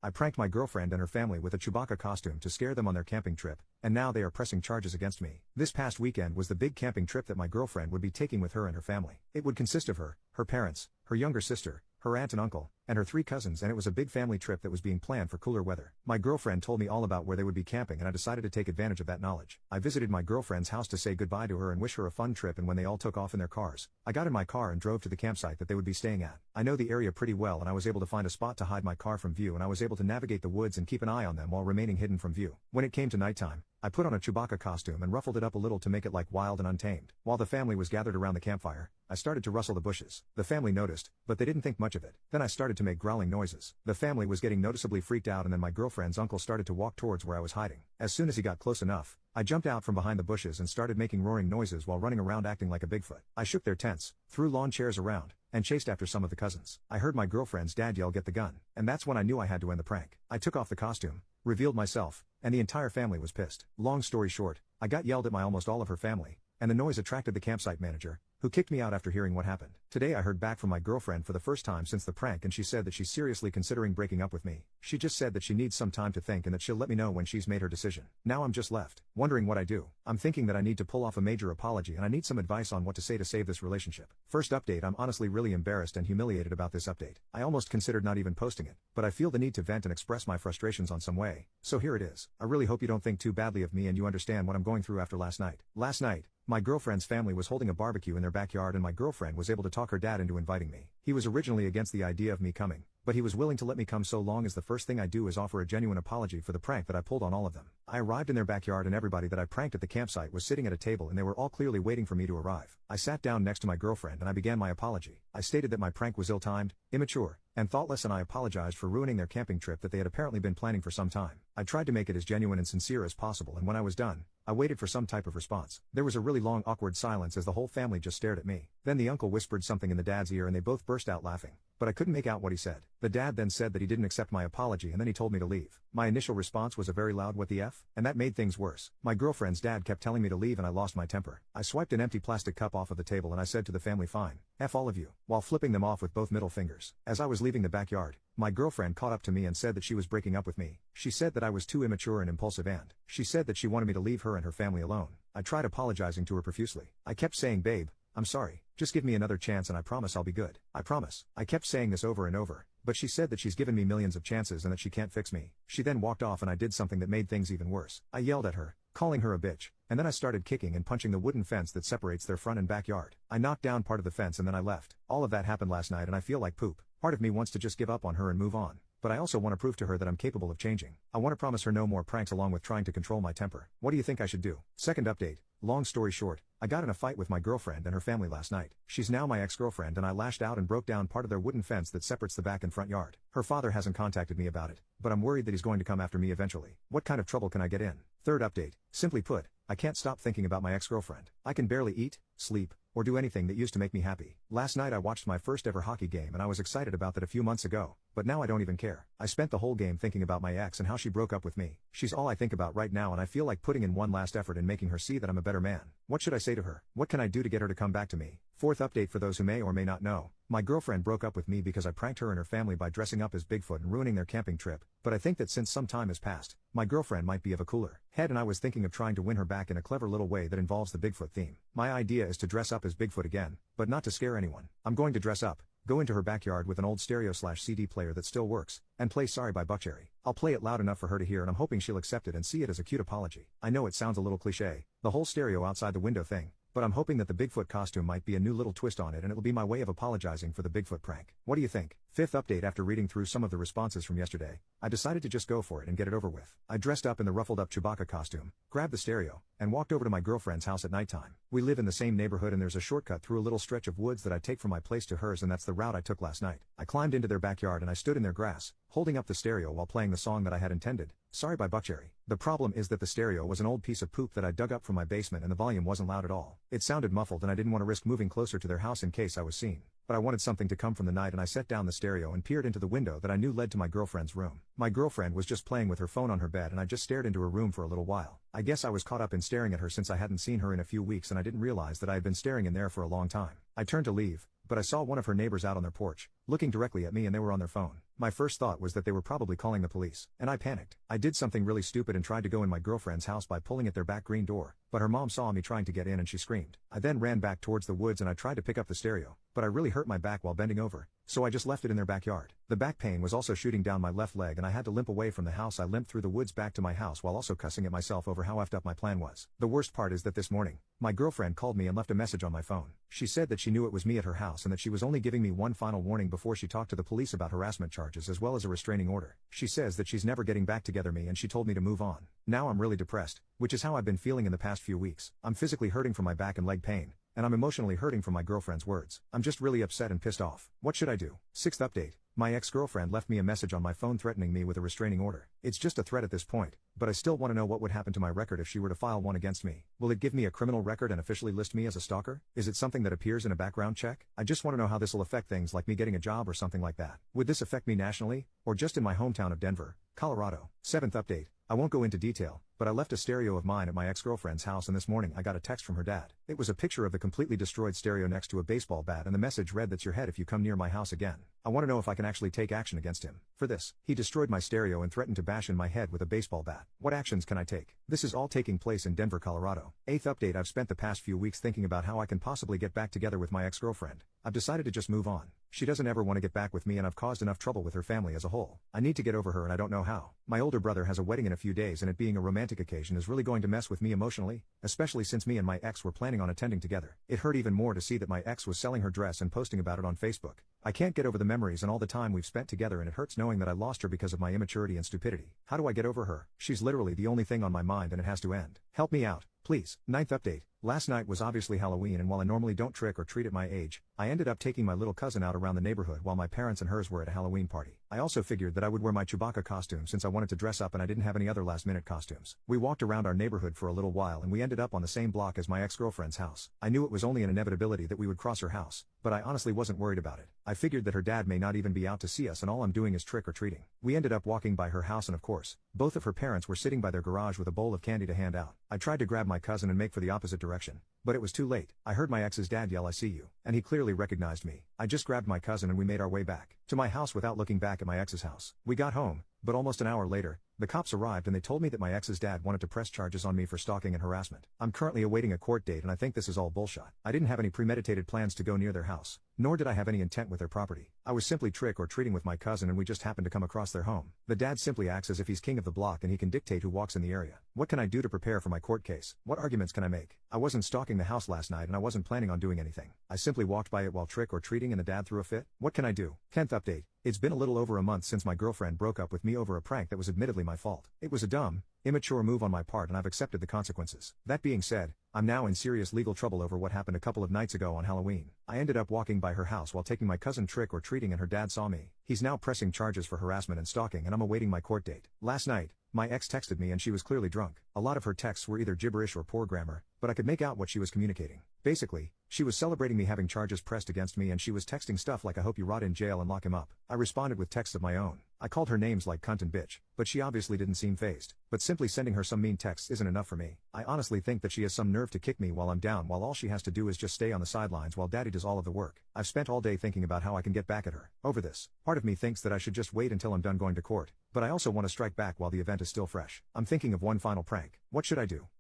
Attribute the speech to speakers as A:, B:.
A: I pranked my girlfriend and her family with a Chewbacca costume to scare them on their camping trip, and now they are pressing charges against me. This past weekend was the big camping trip that my girlfriend would be taking with her and her family. It would consist of her parents, her younger sister, her aunt and uncle, and her 3 cousins, and it was a big family trip that was being planned for cooler weather. My girlfriend told me all about where they would be camping, and I decided to take advantage of that knowledge. I visited my girlfriend's house to say goodbye to her and wish her a fun trip, and when they all took off in their cars, I got in my car and drove to the campsite that they would be staying at. I know the area pretty well, and I was able to find a spot to hide my car from view, and I was able to navigate the woods and keep an eye on them while remaining hidden from view. When it came to nighttime, I put on a Chewbacca costume and ruffled it up a little to make it like wild and untamed. While the family was gathered around the campfire, I started to rustle the bushes. The family noticed, but they didn't think much of it. Then I started to make growling noises. The family was getting noticeably freaked out, and then my girlfriend's uncle started to walk towards where I was hiding. As soon as he got close enough, I jumped out from behind the bushes and started making roaring noises while running around acting like a Bigfoot. I shook their tents, threw lawn chairs around, and chased after some of the cousins. I heard my girlfriend's dad yell, "Get the gun," and that's when I knew I had to end the prank. I took off the costume, revealed myself, and the entire family was pissed. Long story short, I got yelled at by almost all of her family, and the noise attracted the campsite manager, who kicked me out after hearing what happened. Today I heard back from my girlfriend for the first time since the prank, and she said that she's seriously considering breaking up with me. She just said that she needs some time to think and that she'll let me know when she's made her decision. Now I'm just left, wondering what I do. I'm thinking that I need to pull off a major apology, and I need some advice on what to say to save this relationship. First update: I'm honestly really embarrassed and humiliated about this update. I almost considered not even posting it, but I feel the need to vent and express my frustrations on some way, so here it is. I really hope you don't think too badly of me and you understand what I'm going through after last night. Last night, my girlfriend's family was holding a barbecue in their backyard, and my girlfriend was able to talk her dad into inviting me. He was originally against the idea of me coming, but he was willing to let me come so long as the first thing I do is offer a genuine apology for the prank that I pulled on all of them. I arrived in their backyard, and everybody that I pranked at the campsite was sitting at a table, and they were all clearly waiting for me to arrive. I sat down next to my girlfriend and I began my apology. I stated that my prank was ill-timed, immature, and thoughtless, and I apologized for ruining their camping trip that they had apparently been planning for some time. I tried to make it as genuine and sincere as possible, and when I was done, I waited for some type of response. There was a really long awkward silence as the whole family just stared at me. Then the uncle whispered something in the dad's ear and they both burst out laughing, but I couldn't make out what he said. The dad then said that he didn't accept my apology, and then he told me to leave. My initial response was a very loud "What the F?" and that made things worse. My girlfriend's dad kept telling me to leave, and I lost my temper. I swiped an empty plastic cup off of the table and I said to the family, "Fine, F all of you," while flipping them off with both middle fingers. As I was leaving the backyard, my girlfriend caught up to me and said that she was breaking up with me. She said that I was too immature and impulsive, and she said that she wanted me to leave her and her family alone. I tried apologizing to her profusely. I kept saying, "Babe, I'm sorry, just give me another chance and I promise I'll be good. I promise." I kept saying this over and over, but she said that she's given me millions of chances and that she can't fix me. She then walked off, and I did something that made things even worse. I yelled at her, calling her a bitch, and then I started kicking and punching the wooden fence that separates their front and backyard. I knocked down part of the fence and then I left. All of that happened last night, and I feel like poop. Part of me wants to just give up on her and move on, but I also want to prove to her that I'm capable of changing. I want to promise her no more pranks along with trying to control my temper. What do you think I should do? Second update: long story short, I got in a fight with my girlfriend and her family last night. She's now my ex-girlfriend, and I lashed out and broke down part of their wooden fence that separates the back and front yard. Her father hasn't contacted me about it, but I'm worried that he's going to come after me eventually. What kind of trouble can I get in? Third update: simply put, I can't stop thinking about my ex-girlfriend. I can barely eat, sleep, or do anything that used to make me happy. Last night I watched my first ever hockey game, and I was excited about that a few months ago, but now I don't even care. I spent the whole game thinking about my ex and how she broke up with me. She's all I think about right now, and I feel like putting in one last effort in making her see that I'm a better man. What should I say to her? What can I do to get her to come back to me? Fourth update: for those who may or may not know, my girlfriend broke up with me because I pranked her and her family by dressing up as Bigfoot and ruining their camping trip, but I think that since some time has passed, my girlfriend might be of a cooler head, and I was thinking of trying to win her back in a clever little way that involves the Bigfoot theme. My idea is to dress up as Bigfoot again, but not to scare anyone. I'm going to dress up, go into her backyard with an old stereo/CD player that still works, and play Sorry by Buckcherry. I'll play it loud enough for her to hear, and I'm hoping she'll accept it and see it as a cute apology. I know it sounds a little cliche, the whole stereo outside the window thing, but I'm hoping that the Bigfoot costume might be a new little twist on it, and it'll be my way of apologizing for the Bigfoot prank. What do you think? Fifth update: after reading through some of the responses from yesterday, I decided to just go for it and get it over with. I dressed up in the ruffled up Chewbacca costume, grabbed the stereo, and walked over to my girlfriend's house at nighttime. We live in the same neighborhood, and there's a shortcut through a little stretch of woods that I take from my place to hers, and that's the route I took last night. I climbed into their backyard and I stood in their grass, holding up the stereo while playing the song that I had intended, Sorry by Buckcherry. The problem is that the stereo was an old piece of poop that I dug up from my basement, and the volume wasn't loud at all. It sounded muffled, and I didn't want to risk moving closer to their house in case I was seen. But I wanted something to come from the night, and I set down the stereo and peered into the window that I knew led to my girlfriend's room. My girlfriend was just playing with her phone on her bed, and I just stared into her room for a little while. I guess I was caught up in staring at her since I hadn't seen her in a few weeks, and I didn't realize that I had been staring in there for a long time. I turned to leave, but I saw one of her neighbors out on their porch, looking directly at me, and they were on their phone. My first thought was that they were probably calling the police, and I panicked. I did something really stupid and tried to go in my girlfriend's house by pulling at their back green door, but her mom saw me trying to get in and she screamed. I then ran back towards the woods and I tried to pick up the stereo, but I really hurt my back while bending over, so I just left it in their backyard. The back pain was also shooting down my left leg and I had to limp away from the house. I limped through the woods back to my house while also cussing at myself over how effed up my plan was. The worst part is that this morning, my girlfriend called me and left a message on my phone. She said that she knew it was me at her house and that she was only giving me one final warning before she talked to the police about harassment charges as well as a restraining order. She says that she's never getting back together me and she told me to move on. Now I'm really depressed, which is how I've been feeling in the past few weeks. I'm physically hurting from my back and leg pain, and I'm emotionally hurting from my girlfriend's words. I'm just really upset and pissed off. What should I do? 6th update. My ex-girlfriend left me a message on my phone threatening me with a restraining order. It's just a threat at this point, but I still want to know what would happen to my record if she were to file one against me. Will it give me a criminal record and officially list me as a stalker? Is it something that appears in a background check? I just want to know how this will affect things like me getting a job or something like that. Would this affect me nationally, or just in my hometown of Denver, Colorado? 7th update. I won't go into detail, but I left a stereo of mine at my ex-girlfriend's house and this morning I got a text from her dad. It was a picture of the completely destroyed stereo next to a baseball bat and the message read, "That's your head if you come near my house again." I want to know if I can actually take action against him. For this, he destroyed my stereo and threatened to bash in my head with a baseball bat. What actions can I take? This is all taking place in Denver, Colorado. 8th update. I've spent the past few weeks thinking about how I can possibly get back together with my ex-girlfriend. I've decided to just move on. She doesn't ever want to get back with me and I've caused enough trouble with her family as a whole. I need to get over her and I don't know how. My older brother has a wedding in a few days and it being a romantic occasion is really going to mess with me emotionally, especially since me and my ex were planning on attending together. It hurt even more to see that my ex was selling her dress and posting about it on Facebook. I can't get over the memories and all the time we've spent together and it hurts knowing that I lost her because of my immaturity and stupidity. How do I get over her? She's literally the only thing on my mind and it has to end. Help me out, please. 9th update. Last night was obviously Halloween and while I normally don't trick or treat at my age, I ended up taking my little cousin out around the neighborhood while my parents and hers were at a Halloween party. I also figured that I would wear my Chewbacca costume since I wanted to dress up and I didn't have any other last-minute costumes. We walked around our neighborhood for a little while and we ended up on the same block as my ex-girlfriend's house. I knew it was only an inevitability that we would cross her house, but I honestly wasn't worried about it. I figured that her dad may not even be out to see us and all I'm doing is trick or treating. We ended up walking by her house and of course, both of her parents were sitting by their garage with a bowl of candy to hand out. I tried to grab my cousin and make for the opposite direction, but it was too late. I heard my ex's dad yell, "I see you," and he clearly recognized me. I just grabbed my cousin and we made our way back to my house without looking back at my ex's house. We got home, but almost an hour later, the cops arrived and they told me that my ex's dad wanted to press charges on me for stalking and harassment. I'm currently awaiting a court date and I think this is all bullshit. I didn't have any premeditated plans to go near their house, nor did I have any intent with their property. I was simply trick or treating with my cousin and we just happened to come across their home. The dad simply acts as if he's king of the block and he can dictate who walks in the area. What can I do to prepare for my court case? What arguments can I make? I wasn't stalking the house last night and I wasn't planning on doing anything. I simply walked by it while trick or treating and the dad threw a fit. What can I do? 10th update. It's been a little over a month since my girlfriend broke up with me over a prank that was admittedly my fault. It was a dumb, immature move on my part and I've accepted the consequences. That being said, I'm now in serious legal trouble over what happened a couple of nights ago on Halloween. I ended up walking by her house while taking my cousin trick or treating and her dad saw me. He's now pressing charges for harassment and stalking and I'm awaiting my court date. Last night, my ex texted me and she was clearly drunk. A lot of her texts were either gibberish or poor grammar, but I could make out what she was communicating. Basically, she was celebrating me having charges pressed against me and she was texting stuff like "I hope you rot in jail and lock him up." I responded with texts of my own. I called her names like cunt and bitch, but she obviously didn't seem fazed. But simply sending her some mean texts isn't enough for me. I honestly think that she has some nerve to kick me while I'm down while all she has to do is just stay on the sidelines while daddy does all of the work. I've spent all day thinking about how I can get back at her over this. Part of me thinks that I should just wait until I'm done going to court, but I also want to strike back while the event is still fresh. I'm thinking of one final prank. What should I do?